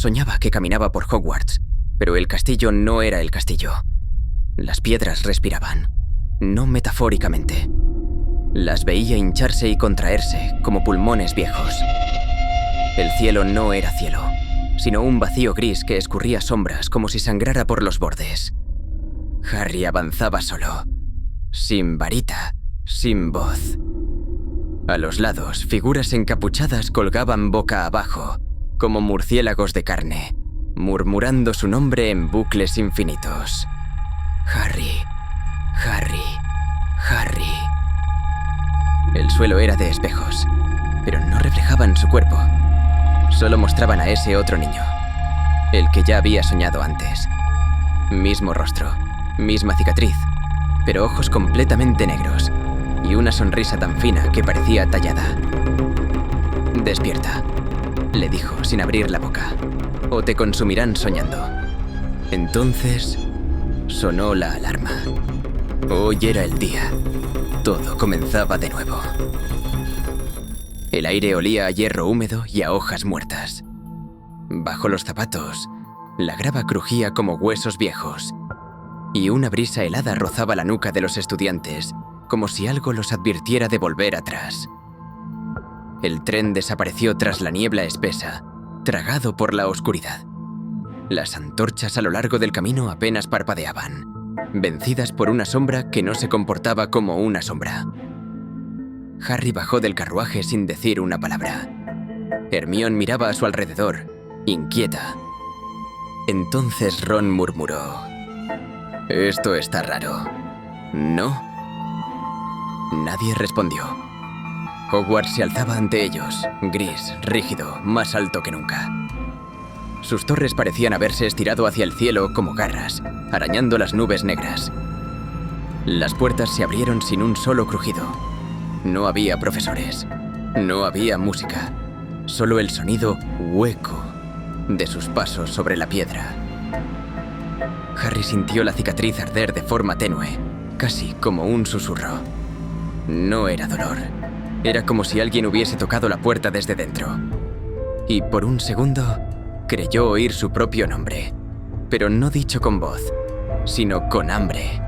Soñaba que caminaba por Hogwarts, pero el castillo no era el castillo. Las piedras respiraban, no metafóricamente. Las veía hincharse y contraerse como pulmones viejos. El cielo no era cielo, sino un vacío gris que escurría sombras como si sangrara por los bordes. Harry avanzaba solo, sin varita, sin voz. A los lados, figuras encapuchadas colgaban boca abajo, como murciélagos de carne, murmurando su nombre en bucles infinitos. Harry, Harry, Harry. El suelo era de espejos, pero no reflejaban su cuerpo. Solo mostraban a ese otro niño, el que ya había soñado antes. Mismo rostro, misma cicatriz, pero ojos completamente negros y una sonrisa tan fina que parecía tallada. «Despierta», le dijo sin abrir la boca, «o te consumirán soñando». Entonces sonó la alarma. Hoy era el día. Todo comenzaba de nuevo. El aire olía a hierro húmedo y a hojas muertas. Bajo los zapatos, la grava crujía como huesos viejos, y una brisa helada rozaba la nuca de los estudiantes, como si algo los advirtiera de volver atrás. El tren desapareció tras la niebla espesa, tragado por la oscuridad. Las antorchas a lo largo del camino apenas parpadeaban, vencidas por una sombra que no se comportaba como una sombra. Harry bajó del carruaje sin decir una palabra. Hermione miraba a su alrededor, inquieta. Entonces Ron murmuró: «Esto está raro, ¿no?». Nadie respondió. Hogwarts se alzaba ante ellos, gris, rígido, más alto que nunca. Sus torres parecían haberse estirado hacia el cielo como garras, arañando las nubes negras. Las puertas se abrieron sin un solo crujido. No había profesores, no había música, solo el sonido hueco de sus pasos sobre la piedra. Harry sintió la cicatriz arder de forma tenue, casi como un susurro. No era dolor, era como si alguien hubiese tocado la puerta desde dentro. Y por un segundo creyó oír su propio nombre, pero no dicho con voz, sino con hambre.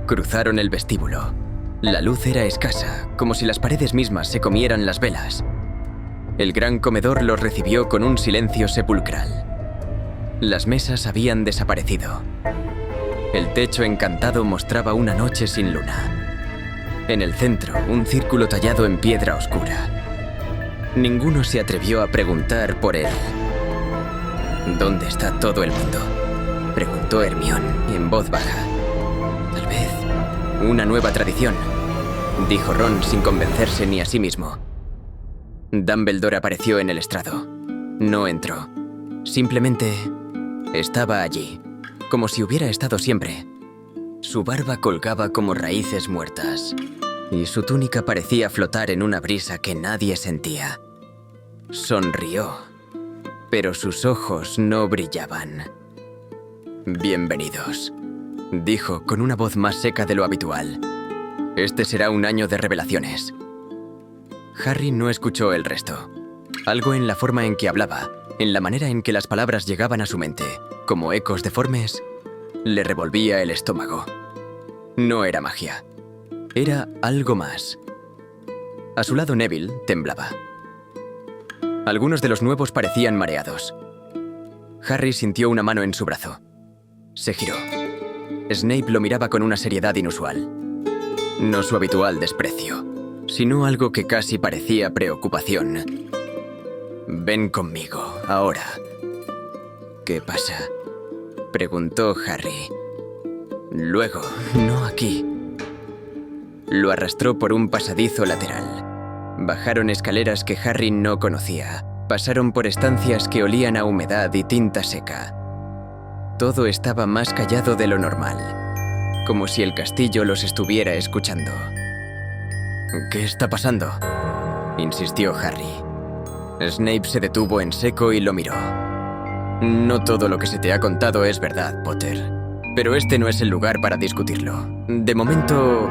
Cruzaron el vestíbulo. La luz era escasa, como si las paredes mismas se comieran las velas. El gran comedor los recibió con un silencio sepulcral. Las mesas habían desaparecido. El techo encantado mostraba una noche sin luna. En el centro, un círculo tallado en piedra oscura. Ninguno se atrevió a preguntar por él. «¿Dónde está todo el mundo?», preguntó Hermione en voz baja. «Tal vez una nueva tradición», dijo Ron sin convencerse ni a sí mismo. Dumbledore apareció en el estrado. No entró. Simplemente estaba allí, como si hubiera estado siempre. Su barba colgaba como raíces muertas, y su túnica parecía flotar en una brisa que nadie sentía. Sonrió, pero sus ojos no brillaban. «Bienvenidos», dijo con una voz más seca de lo habitual. «Este será un año de revelaciones». Harry no escuchó el resto. Algo en la forma en que hablaba, en la manera en que las palabras llegaban a su mente, como ecos deformes, le revolvía el estómago. No era magia. Era algo más. A su lado Neville temblaba. Algunos de los nuevos parecían mareados. Harry sintió una mano en su brazo. Se giró. Snape lo miraba con una seriedad inusual. No su habitual desprecio, sino algo que casi parecía preocupación. «Ven conmigo, ahora». «¿Qué pasa?», preguntó Harry. «Luego, no aquí». Lo arrastró por un pasadizo lateral. Bajaron escaleras que Harry no conocía. Pasaron por estancias que olían a humedad y tinta seca. Todo estaba más callado de lo normal, como si el castillo los estuviera escuchando. «¿Qué está pasando?», insistió Harry. Snape se detuvo en seco y lo miró. «No todo lo que se te ha contado es verdad, Potter, pero este no es el lugar para discutirlo. De momento,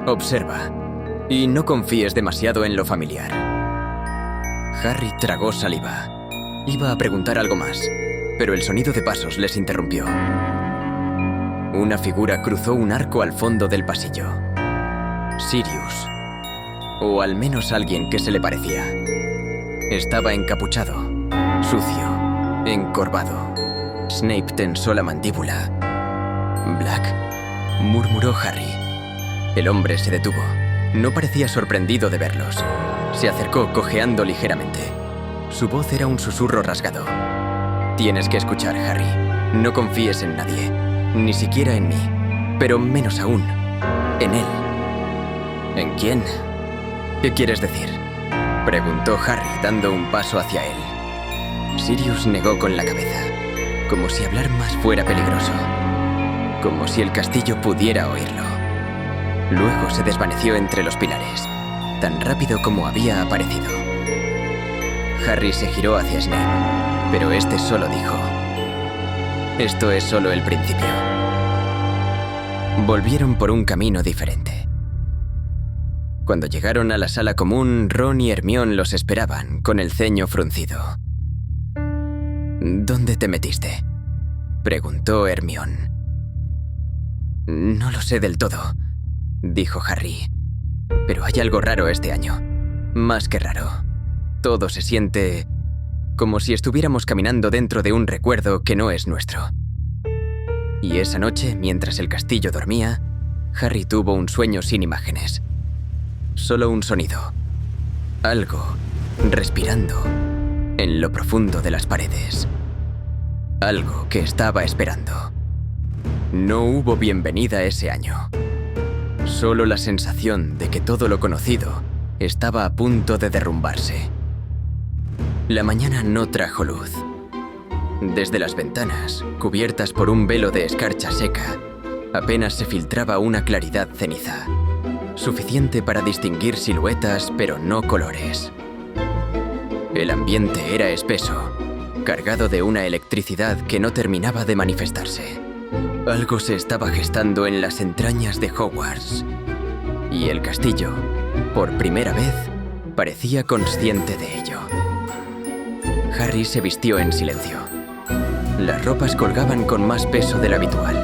observa y no confíes demasiado en lo familiar». Harry tragó saliva. Iba a preguntar algo más, pero el sonido de pasos les interrumpió. Una figura cruzó un arco al fondo del pasillo. Sirius. O al menos alguien que se le parecía. Estaba encapuchado, sucio, encorvado. Snape tensó la mandíbula. «Black», murmuró Harry. El hombre se detuvo. No parecía sorprendido de verlos. Se acercó cojeando ligeramente. Su voz era un susurro rasgado. «Tienes que escuchar, Harry. No confíes en nadie, ni siquiera en mí, pero menos aún, en él». «¿En quién? ¿Qué quieres decir?», preguntó Harry dando un paso hacia él. Sirius negó con la cabeza, como si hablar más fuera peligroso, como si el castillo pudiera oírlo. Luego se desvaneció entre los pilares, tan rápido como había aparecido. Harry se giró hacia Snape, pero este solo dijo: «Esto es solo el principio». Volvieron por un camino diferente. Cuando llegaron a la sala común, Ron y Hermione los esperaban, con el ceño fruncido. «¿Dónde te metiste?», preguntó Hermione. «No lo sé del todo», dijo Harry. «Pero hay algo raro este año. Más que raro. Todo se siente como si estuviéramos caminando dentro de un recuerdo que no es nuestro». Y esa noche, mientras el castillo dormía, Harry tuvo un sueño sin imágenes. Solo un sonido. Algo respirando en lo profundo de las paredes. Algo que estaba esperando. No hubo bienvenida ese año. Solo la sensación de que todo lo conocido estaba a punto de derrumbarse. La mañana no trajo luz. Desde las ventanas, cubiertas por un velo de escarcha seca, apenas se filtraba una claridad ceniza, suficiente para distinguir siluetas, pero no colores. El ambiente era espeso, cargado de una electricidad que no terminaba de manifestarse. Algo se estaba gestando en las entrañas de Hogwarts, y el castillo, por primera vez, parecía consciente de ello. Harry se vistió en silencio. Las ropas colgaban con más peso del habitual,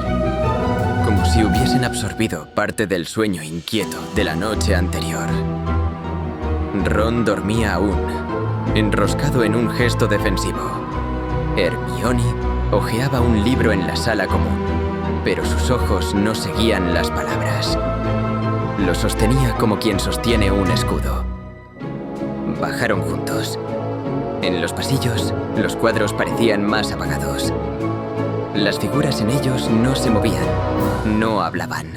como si hubiesen absorbido parte del sueño inquieto de la noche anterior. Ron dormía aún, enroscado en un gesto defensivo. Hermione hojeaba un libro en la sala común, pero sus ojos no seguían las palabras. Lo sostenía como quien sostiene un escudo. Bajaron juntos. En los pasillos, los cuadros parecían más apagados. Las figuras en ellos no se movían, no hablaban,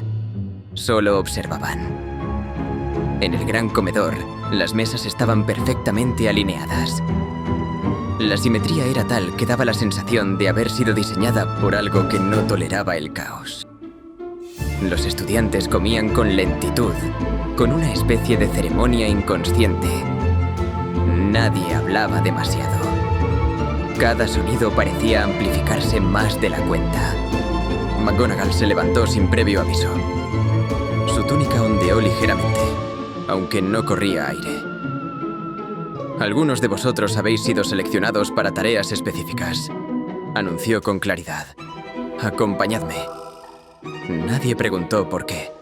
solo observaban. En el gran comedor, las mesas estaban perfectamente alineadas. La simetría era tal que daba la sensación de haber sido diseñada por algo que no toleraba el caos. Los estudiantes comían con lentitud, con una especie de ceremonia inconsciente. Nadie hablaba demasiado. Cada sonido parecía amplificarse más de la cuenta. McGonagall se levantó sin previo aviso. Su túnica ondeó ligeramente, aunque no corría aire. «Algunos de vosotros habéis sido seleccionados para tareas específicas», anunció con claridad. «Acompañadme». Nadie preguntó por qué.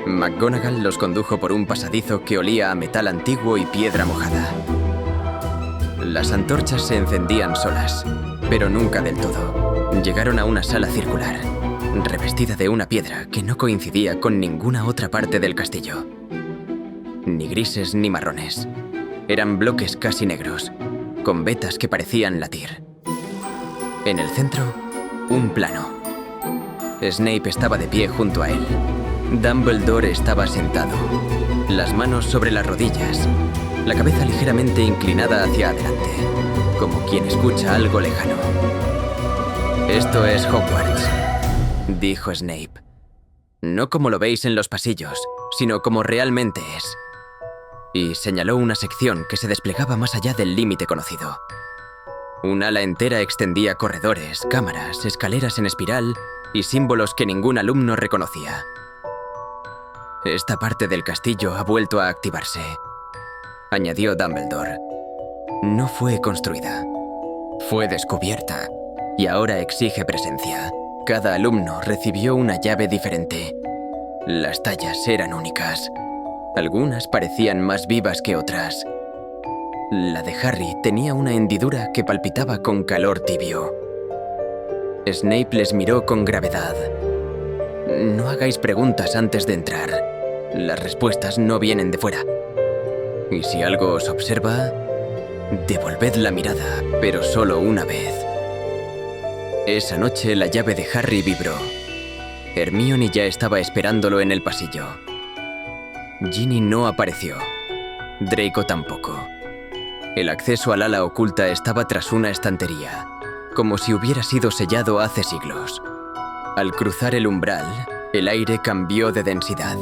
McGonagall los condujo por un pasadizo que olía a metal antiguo y piedra mojada. Las antorchas se encendían solas, pero nunca del todo. Llegaron a una sala circular, revestida de una piedra que no coincidía con ninguna otra parte del castillo. Ni grises ni marrones. Eran bloques casi negros, con vetas que parecían latir. En el centro, un plano. Snape estaba de pie junto a él. Dumbledore estaba sentado, las manos sobre las rodillas, la cabeza ligeramente inclinada hacia adelante, como quien escucha algo lejano. «Esto es Hogwarts», dijo Snape. «No como lo veis en los pasillos, sino como realmente es». Y señaló una sección que se desplegaba más allá del límite conocido. Un ala entera extendía corredores, cámaras, escaleras en espiral y símbolos que ningún alumno reconocía. «Esta parte del castillo ha vuelto a activarse», añadió Dumbledore. no fue construida. Fue descubierta y ahora exige presencia. Cada alumno recibió una llave diferente. Las tallas eran únicas. Algunas parecían más vivas que otras. La de Harry tenía una hendidura que palpitaba con calor tibio. Snape les miró con gravedad. No hagáis preguntas antes de entrar. Las respuestas no vienen de fuera. Y si algo os observa, devolved la mirada, pero solo una vez. Esa noche la llave de Harry vibró. Hermione ya estaba esperándolo en el pasillo. Ginny no apareció. Draco tampoco. El acceso al ala oculta estaba tras una estantería, como si hubiera sido sellado hace siglos. Al cruzar el umbral, el aire cambió de densidad.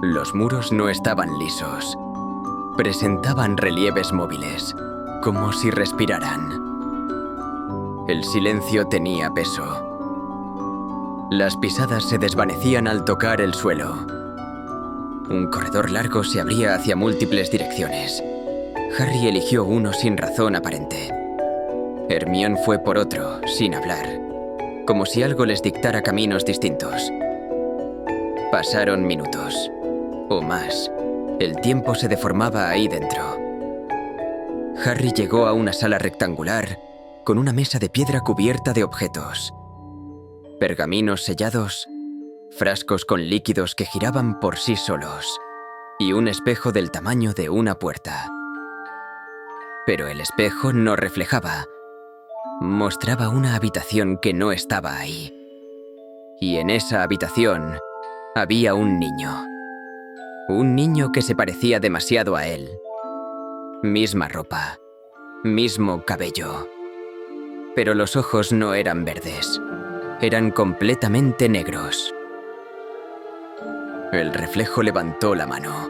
Los muros no estaban lisos. Presentaban relieves móviles, como si respiraran. El silencio tenía peso. Las pisadas se desvanecían al tocar el suelo. Un corredor largo se abría hacia múltiples direcciones. Harry eligió uno sin razón aparente. Hermione fue por otro, sin hablar, como si algo les dictara caminos distintos. Pasaron minutos, o más. El tiempo se deformaba ahí dentro. Harry llegó a una sala rectangular con una mesa de piedra cubierta de objetos. Pergaminos sellados, frascos con líquidos que giraban por sí solos y un espejo del tamaño de una puerta. Pero el espejo no reflejaba. Mostraba una habitación que no estaba ahí. Y en esa habitación había un niño. Un niño que se parecía demasiado a él. Misma ropa, mismo cabello. Pero los ojos no eran verdes. Eran completamente negros. El reflejo levantó la mano.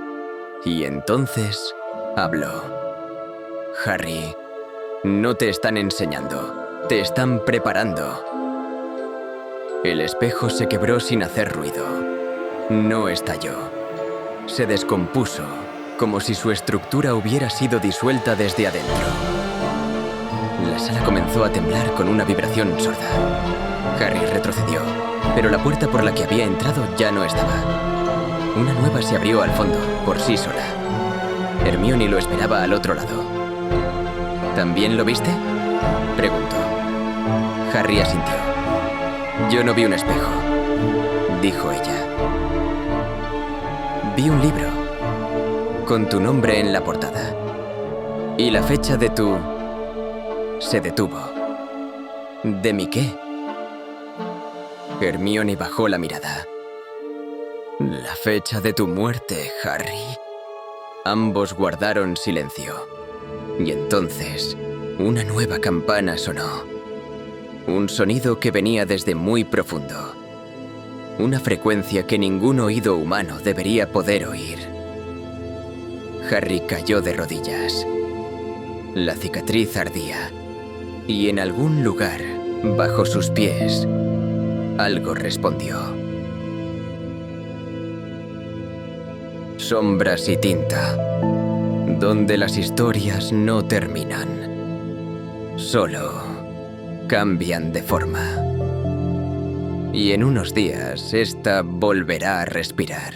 Y entonces habló. Harry, no te están enseñando, te están preparando. El espejo se quebró sin hacer ruido. No estalló. Se descompuso, como si su estructura hubiera sido disuelta desde adentro. La sala comenzó a temblar con una vibración sorda. Harry retrocedió, pero la puerta por la que había entrado ya no estaba. Una nueva se abrió al fondo, por sí sola. Hermione lo esperaba al otro lado. ¿También lo viste?, preguntó. Harry asintió. Yo no vi un espejo, dijo ella. Vi un libro, con tu nombre en la portada. Y la fecha de tu... Se detuvo. ¿De mi qué? Hermione bajó la mirada. La fecha de tu muerte, Harry. Ambos guardaron silencio. Y entonces, una nueva campana sonó. Un sonido que venía desde muy profundo. Una frecuencia que ningún oído humano debería poder oír. Harry cayó de rodillas. La cicatriz ardía. Y en algún lugar, bajo sus pies, algo respondió. Sombras y tinta. Donde las historias no terminan, solo cambian de forma. Y en unos días, esta volverá a respirar.